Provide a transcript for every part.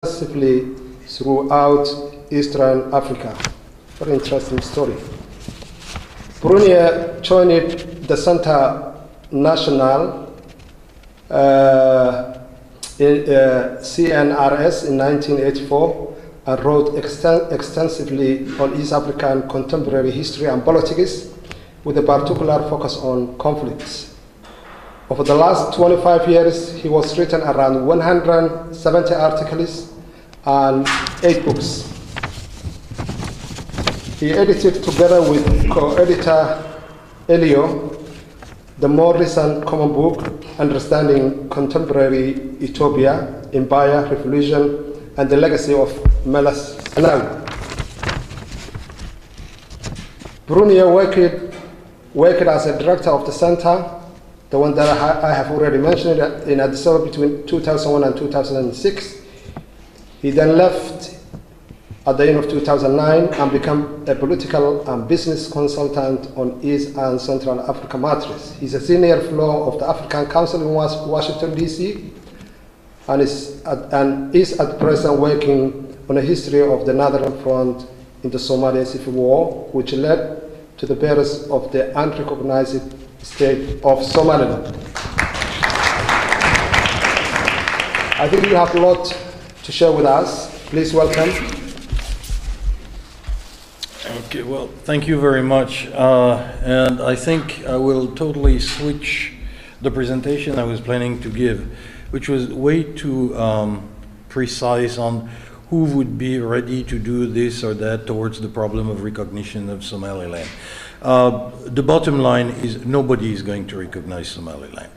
extensively throughout Eastern Africa. Very interesting story. Brunei joined the Centre National CNRS in 1984 and wrote extensively on East African contemporary history and politics with a particular focus on conflicts. Over the last 25 years, he has written around 170 articles and 8 books. He edited, together with co-editor Elio, the more recent common book, Understanding Contemporary Ethiopia, Empire, Revolution, and the Legacy of Meles Zenawi. Brunei worked as a director of the center, the one that I have already mentioned, in Addis Ababa between 2001 and 2006. He then left at the end of 2009 and became a political and business consultant on East and Central Africa matters. He's a senior fellow of the African Council in Washington, D.C., and is at present working on a history of the Northern Front in the Somalia Civil War, which led to the birth of the unrecognized state of Somaliland. I think you have a lot to share with us. Please welcome. Okay, well, thank you very much. And I think I will totally switch the presentation I was planning to give, which was way too precise on who would be ready to do this or that towards the problem of recognition of Somaliland. The bottom line is nobody is going to recognize Somaliland.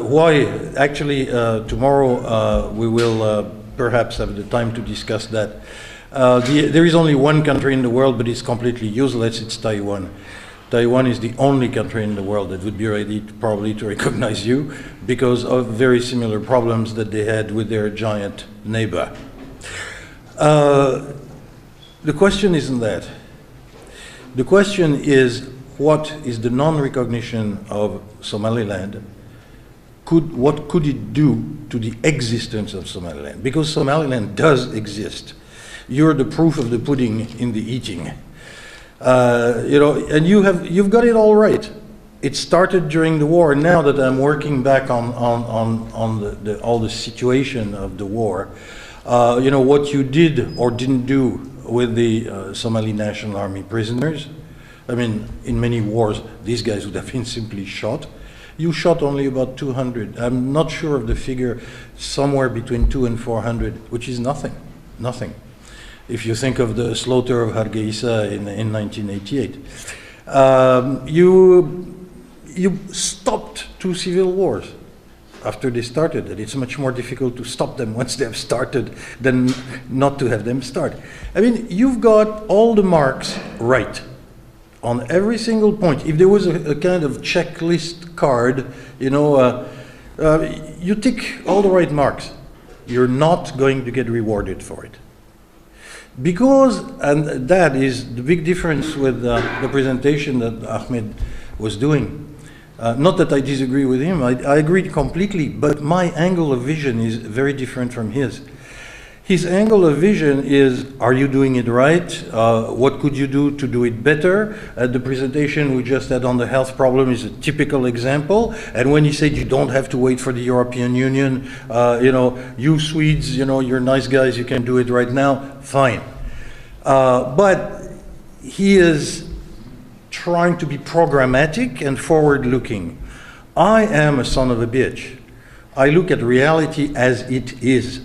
Why? Actually, tomorrow we will perhaps have the time to discuss that. There is only one country in the world, but it's completely useless. It's Taiwan. Taiwan is the only country in the world that would be ready probably to recognize you because of very similar problems that they had with their giant neighbor. The question isn't that. The question is, what is the non-recognition of Somaliland? What could it do to the existence of Somaliland? Because Somaliland does exist. You're the proof of the pudding in the eating. And you've got it all right. It started during the war. Now that I'm working back on all the situation of the war, what you did or didn't do with the Somali National Army prisoners. I mean, in many wars, these guys would have been simply shot. You shot only about 200. I'm not sure of the figure, somewhere between 200 and 400, which is nothing, nothing. If you think of the slaughter of Hargeisa in 1988. You stopped 2 civil wars after they started, and it's much more difficult to stop them once they have started than not to have them start. I mean, you've got all the marks right on every single point. If there was a kind of checklist card, you tick all the right marks. You're not going to get rewarded for it. Because, and that is the big difference with the presentation that Ahmed was doing. Not that I disagree with him, I agree completely, but my angle of vision is very different from his. His angle of vision is, are you doing it right? What could you do to do it better? The presentation we just had on the health problem is a typical example. And when he said you don't have to wait for the European Union, you Swedes, you're nice guys, you can do it right now, fine. But he is trying to be programmatic and forward-looking. I am a son of a bitch. I look at reality as it is.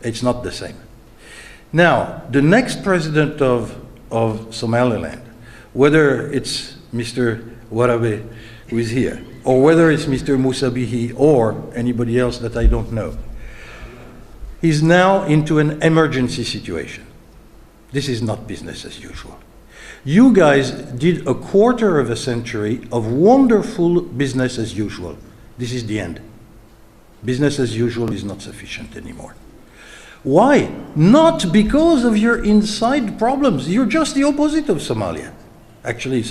It's not the same. Now, the next president of Somaliland, whether it's Mr. Warabe, who is here, or whether it's Mr. Musa Bihi or anybody else that I don't know, he's now into an emergency situation. This is not business as usual. You guys did a quarter of a century of wonderful business as usual. This is the end. Business as usual is not sufficient anymore. Why? Not because of your inside problems. You're just the opposite of Somalia. Actually,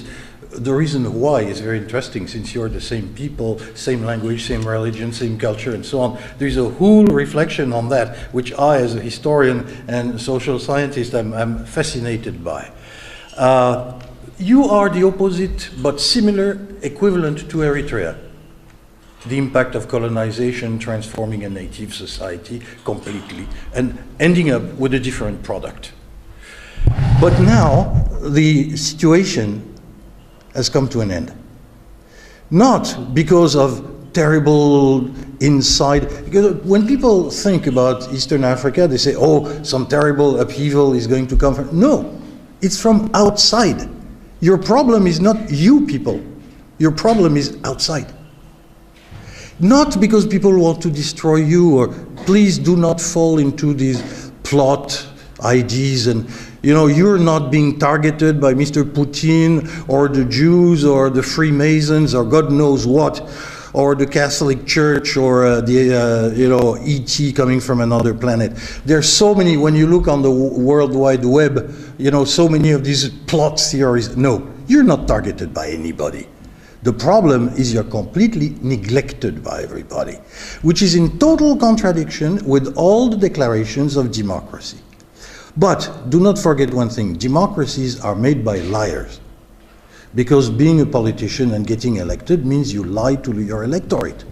the reason why is very interesting, since you're the same people, same language, same religion, same culture, and so on. There's a whole reflection on that, which I, as a historian and social scientist, I'm fascinated by. You are the opposite, but similar, equivalent to Eritrea. The impact of colonization transforming a native society completely and ending up with a different product. But now the situation has come to an end. Not because of terrible inside, because when people think about Eastern Africa, they say, oh, some terrible upheaval is going to come from, no, it's from outside. Your problem is not you people, your problem is outside. Not because people want to destroy you, or please do not fall into these plot ideas, and you're not being targeted by Mr. Putin or the Jews or the Freemasons or God knows what, or the Catholic Church or the ET coming from another planet. There's so many, when you look on the World Wide Web, so many of these plot theories. No, you're not targeted by anybody. The problem is you're completely neglected by everybody, which is in total contradiction with all the declarations of democracy. But do not forget one thing, democracies are made by liars. Because being a politician and getting elected means you lie to your electorate,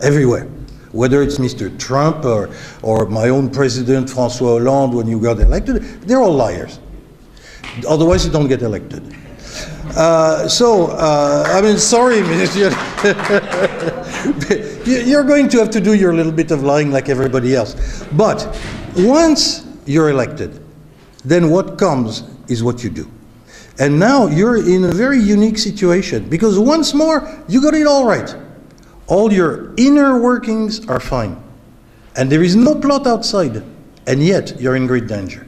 everywhere. Whether it's Mr. Trump or my own president, François Hollande, when you got elected, they're all liars. Otherwise you don't get elected. I mean, sorry, Monsieur. You're going to have to do your little bit of lying like everybody else. But once you're elected, then what comes is what you do. And now you're in a very unique situation, because once more, you got it all right. All your inner workings are fine. And there is no plot outside. And yet, you're in great danger.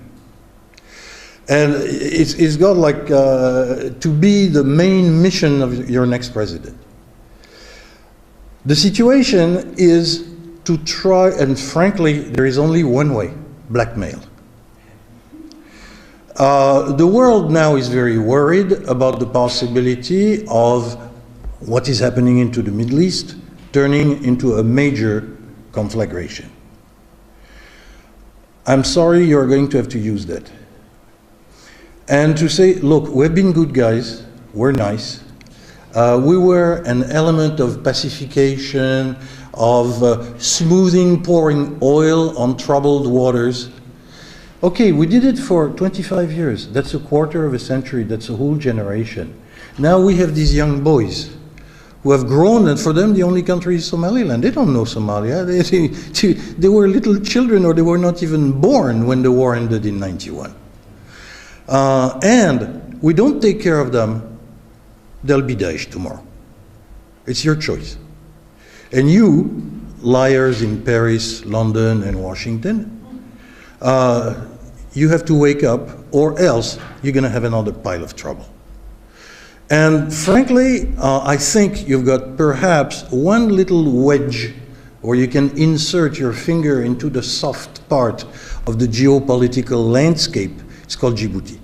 And it's got like to be the main mission of your next president. The situation is to try, and frankly, there is only one way, blackmail. The world now is very worried about the possibility of what is happening into the Middle East turning into a major conflagration. I'm sorry, you're going to have to use that. And to say, look, we've been good guys, we're nice. We were an element of pacification, of smoothing, pouring oil on troubled waters. Okay, we did it for 25 years. That's a quarter of a century. That's a whole generation. Now we have these young boys who have grown, and for them the only country is Somaliland. They don't know Somalia. They were little children, or they were not even born when the war ended in 91. And we don't take care of them, they'll be Daesh tomorrow. It's your choice. And you, liars in Paris, London, and Washington, you have to wake up, or else you're going to have another pile of trouble. And frankly, I think you've got perhaps one little wedge where you can insert your finger into the soft part of the geopolitical landscape. It's called Djibouti.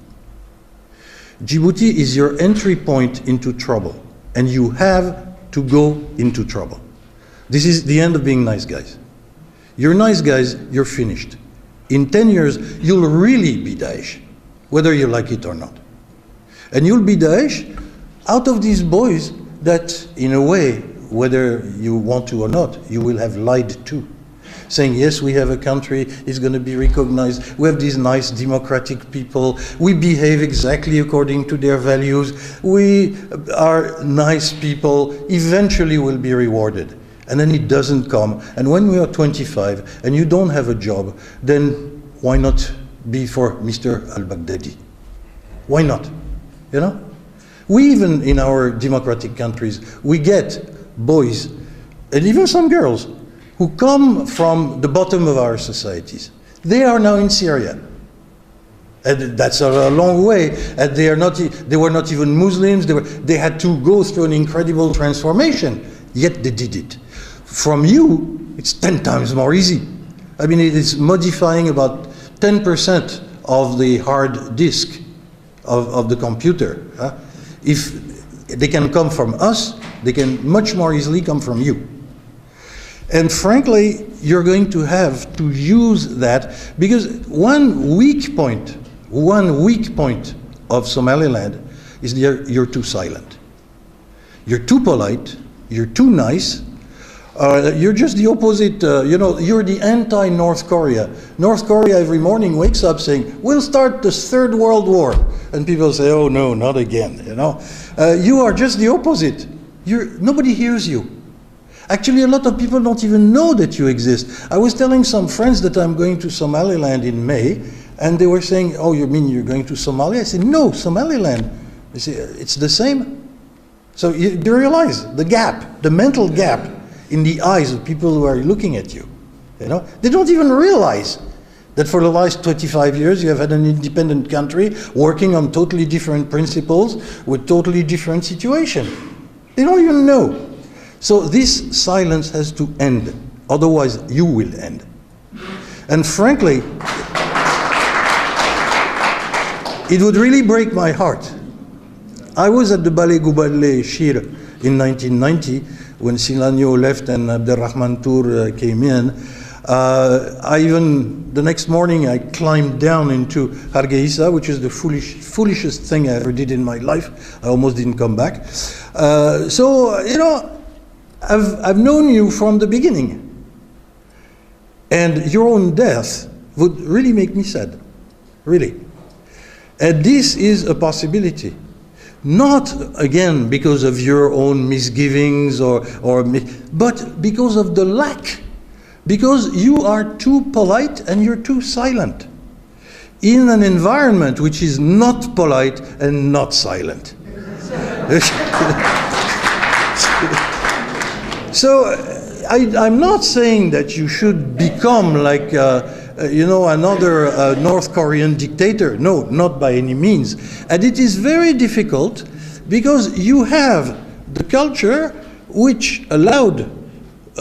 Djibouti is your entry point into trouble, and you have to go into trouble. This is the end of being nice guys. You're nice guys, you're finished. In 10 years, you'll really be Daesh, whether you like it or not. And you'll be Daesh out of these boys that, in a way, whether you want to or not, you will have lied to. Saying, yes, we have a country, it's going to be recognized, we have these nice democratic people, we behave exactly according to their values, we are nice people, eventually we'll be rewarded. And then it doesn't come. And when we are 25 and you don't have a job, then why not be for Mr. al-Baghdadi? Why not? You know? We even, in our democratic countries, we get boys, and even some girls, who come from the bottom of our societies. They are now in Syria. And that's a long way. And they were not even Muslims. They had to go through an incredible transformation, yet they did it. From you, it's 10 times more easy. I mean, it is modifying about 10% of the hard disk of the computer. If They can come from us, they can much more easily come from you. And frankly, you're going to have to use that, because one weak point of Somaliland is you're too silent. You're too polite, you're too nice, you're just the opposite, you're the anti-North Korea. North Korea every morning wakes up saying, we'll start this third world war. And people say, oh no, not again, You are just the opposite. Nobody hears you. Actually, a lot of people don't even know that you exist. I was telling some friends that I'm going to Somaliland in May, and they were saying, oh, you mean you're going to Somalia? I said, no, Somaliland. They say, it's the same. So you realize the gap, the mental gap in the eyes of people who are looking at you. They don't even realize that for the last 25 years you have had an independent country working on totally different principles with totally different situation. They don't even know. So this silence has to end, otherwise you will end. And frankly, it would really break my heart. I was at the Ballet Goubalé Shir in 1990 when Silanyo left and Abdelrahman Tour came in. The next morning I climbed down into Hargeisa, which is the foolishest thing I ever did in my life. I almost didn't come back. I've known you from the beginning. And your own death would really make me sad. Really. And this is a possibility. Not, again, because of your own misgivings but because of the lack. Because you are too polite and you're too silent. In an environment which is not polite and not silent. So I'm not saying that you should become like another North Korean dictator. No, not by any means. And it is very difficult because you have the culture which allowed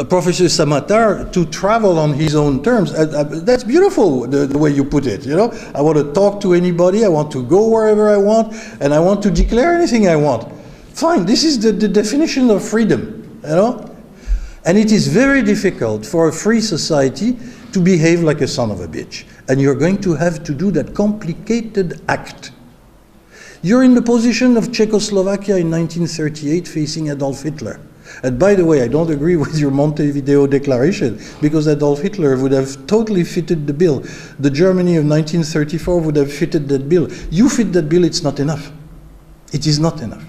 Professor Samatar to travel on his own terms. That's beautiful, the way you put it. I want to talk to anybody, I want to go wherever I want, and I want to declare anything I want. Fine, this is the definition of freedom, And it is very difficult for a free society to behave like a son of a bitch. And you're going to have to do that complicated act. You're in the position of Czechoslovakia in 1938 facing Adolf Hitler. And by the way, I don't agree with your Montevideo declaration, because Adolf Hitler would have totally fitted the bill. The Germany of 1934 would have fitted that bill. You fit that bill, it's not enough. It is not enough.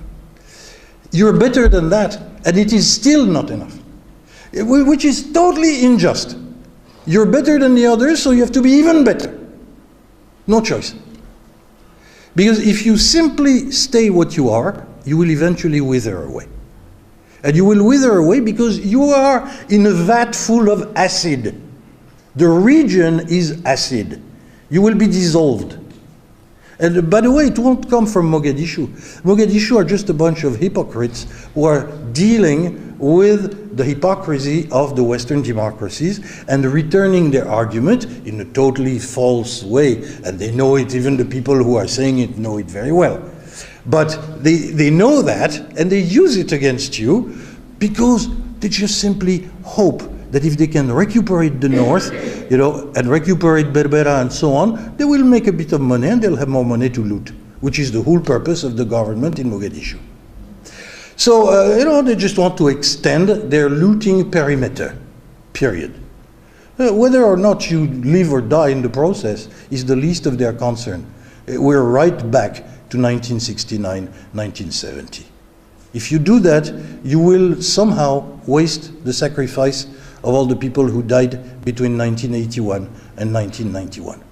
You're better than that, and it is still not enough. Which is totally unjust. You're better than the others, so you have to be even better. No choice. Because if you simply stay what you are, you will eventually wither away. And you will wither away because you are in a vat full of acid. The region is acid. You will be dissolved. And by the way, it won't come from Mogadishu. Mogadishu are just a bunch of hypocrites who are dealing with the hypocrisy of the Western democracies and returning their argument in a totally false way. And they know it, even the people who are saying it know it very well. But they know that, and they use it against you because they just simply hope that if they can recuperate the north, and recuperate Berbera and so on, they will make a bit of money and they'll have more money to loot, which is the whole purpose of the government in Mogadishu. So, they just want to extend their looting perimeter, period. Whether or not you live or die in the process is the least of their concern. We're right back to 1969, 1970. If you do that, you will somehow waste the sacrifice of all the people who died between 1981 and 1991.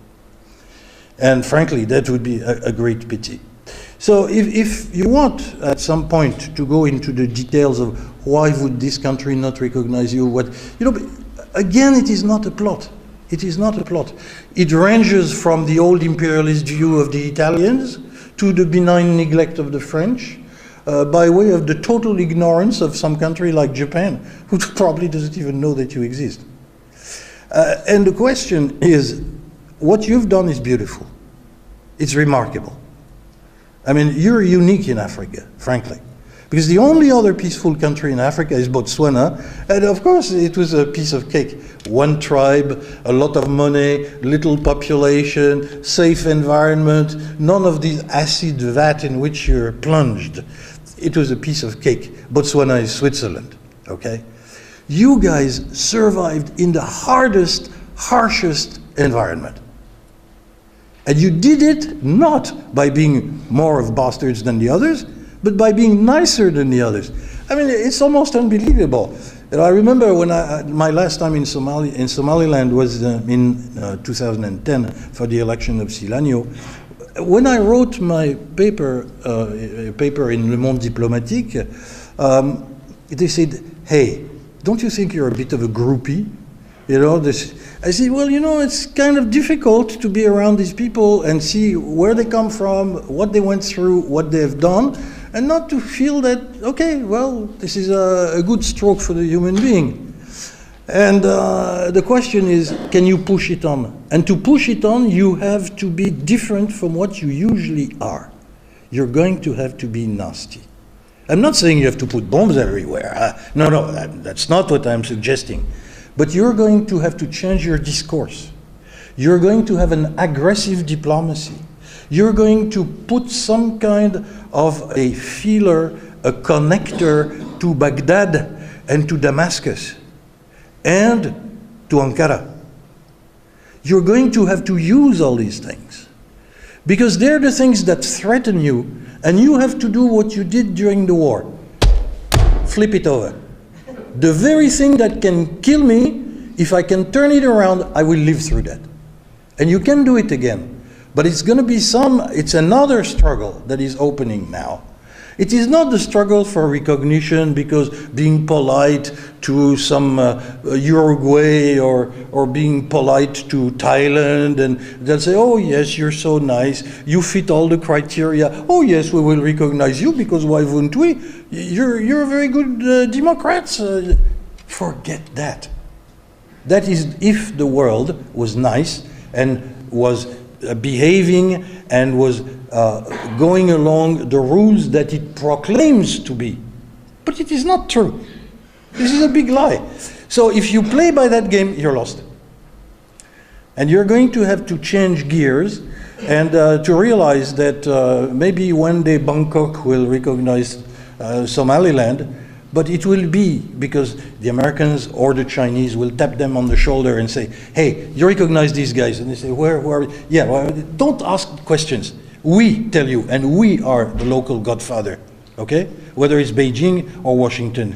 And frankly, that would be a great pity. So if you want at some point to go into the details of why would this country not recognize you, again, it is not a plot. It is not a plot. It ranges from the old imperialist view of the Italians to the benign neglect of the French, by way of the total ignorance of some country like Japan, who probably doesn't even know that you exist. And the question is, what you've done is beautiful. It's remarkable. I mean, you're unique in Africa, frankly. Because the only other peaceful country in Africa is Botswana, and of course it was a piece of cake. One tribe, a lot of money, little population, safe environment, none of these acid vat in which you're plunged. It was a piece of cake. Botswana is Switzerland, okay? You guys survived in the hardest, harshest environment. And you did it not by being more of bastards than the others, but by being nicer than the others. I mean, it's almost unbelievable. And I remember when my last time in Somaliland was in 2010 for the election of Silanyo. When I wrote my paper, in Le Monde Diplomatique, they said, hey, don't you think you're a bit of a groupie? You know, I said, well, you know, it's kind of difficult to be around these people and see where they come from, what they went through, what they've done, and not to feel that, okay, well, this is a good stroke for the human being. And the question is, can you push it on? And to push it on, you have to be different from what you usually are. You're going to have to be nasty. I'm not saying you have to put bombs everywhere. No, that's not what I'm suggesting. But you're going to have to change your discourse. You're going to have an aggressive diplomacy. You're going to put some kind of a feeler, a connector to Baghdad and to Damascus and to Ankara. You're going to have to use all these things because they're the things that threaten you, and you have to do what you did during the war. Flip it over. The very thing that can kill me, if I can turn it around, I will live through that. And you can do it again. But it's going to be it's another struggle that is opening now. It is not the struggle for recognition because being polite to some Uruguay or being polite to Thailand, and they'll say, oh yes, you're so nice, you fit all the criteria, oh yes, we will recognize you because why wouldn't we? You're a very good Democrats. Forget that. That is if the world was nice and was behaving and was going along the rules that it proclaims to be. But it is not true. This is a big lie. So if you play by that game, you're lost. And you're going to have to change gears and to realize that maybe one day Bangkok will recognize Somaliland, but it will be because the Americans or the Chinese will tap them on the shoulder and say, hey, you recognize these guys. And they say, where are we? Yeah, well, don't ask questions. We tell you, and we are the local godfather, okay? Whether it's Beijing or Washington.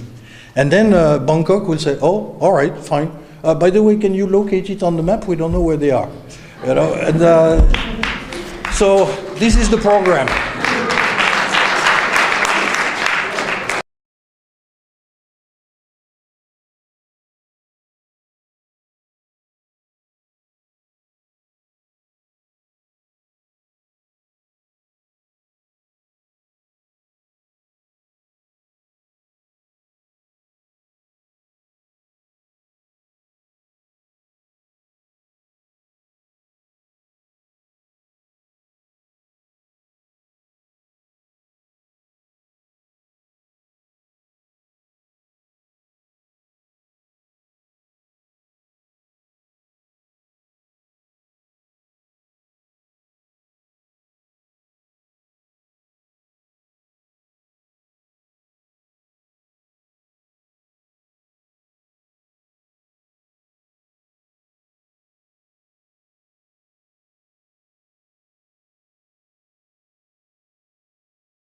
And then Bangkok will say, oh, all right, fine. By the way, can you locate it on the map? We don't know where they are. You know, and so this is the program.